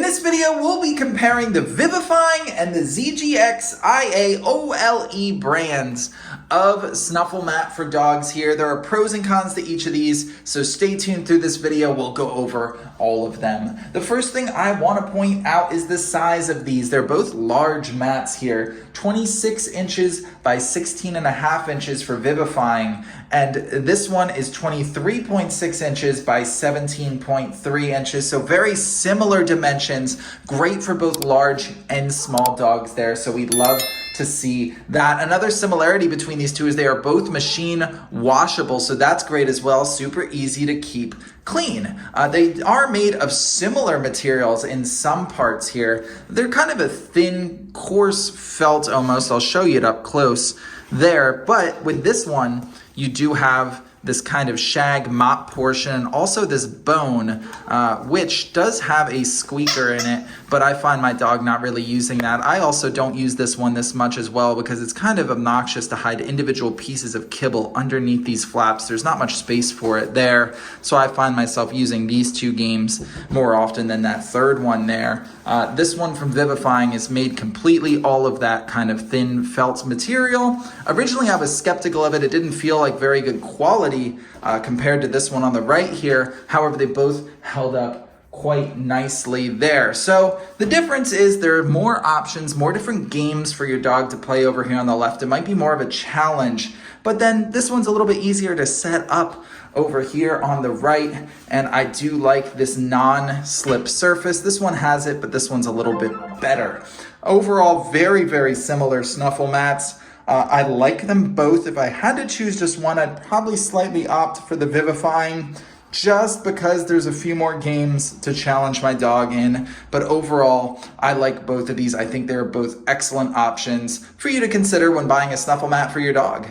this video, we'll be comparing the Vivifying and the ZGXIAOLE brands of Snuffle mat for dogs here. There are pros and cons to each of these, so stay tuned through this video. We'll go over all of them. The first thing I want to point out is the size of these. They're both large mats here, 26 inches by 16.5 inches for Vivifying, and this one is 23.6 inches by 17.3 inches, so very similar dimensions, great for both large and small dogs there, so we'd love to see that. Another similarity between these two is they are both machine washable, so that's great as well, super easy to keep clean. They are made of similar materials in some parts here. They're kind of a thin, coarse felt almost. I'll show you it up close there, but with this one, you do have this kind of shag mop portion, and also this bone, which does have a squeaker in it, but I find my dog not really using that. I also don't use this one this much as well because it's kind of obnoxious to hide individual pieces of kibble underneath these flaps. There's not much space for it there, so I find myself using these two games more often than that third one there. This one from Vivifying is made completely all of that kind of thin felt material. Originally I was skeptical of it. It didn't feel like very good quality compared to this one on the right here. However, they both held up quite nicely there. So the difference is there are more options, more different games for your dog to play over here on the left. It might be more of a challenge, but then this one's a little bit easier to set up over here on the right, and I do like this non-slip surface. This one has it, but this one's a little bit better. Overall, very, very similar Snuffle mats. I like them both. If I had to choose just one, I'd probably slightly opt for the Vivifying just because there's a few more games to challenge my dog in. But overall, I like both of these. I think they're both excellent options for you to consider when buying a Snuffle mat for your dog.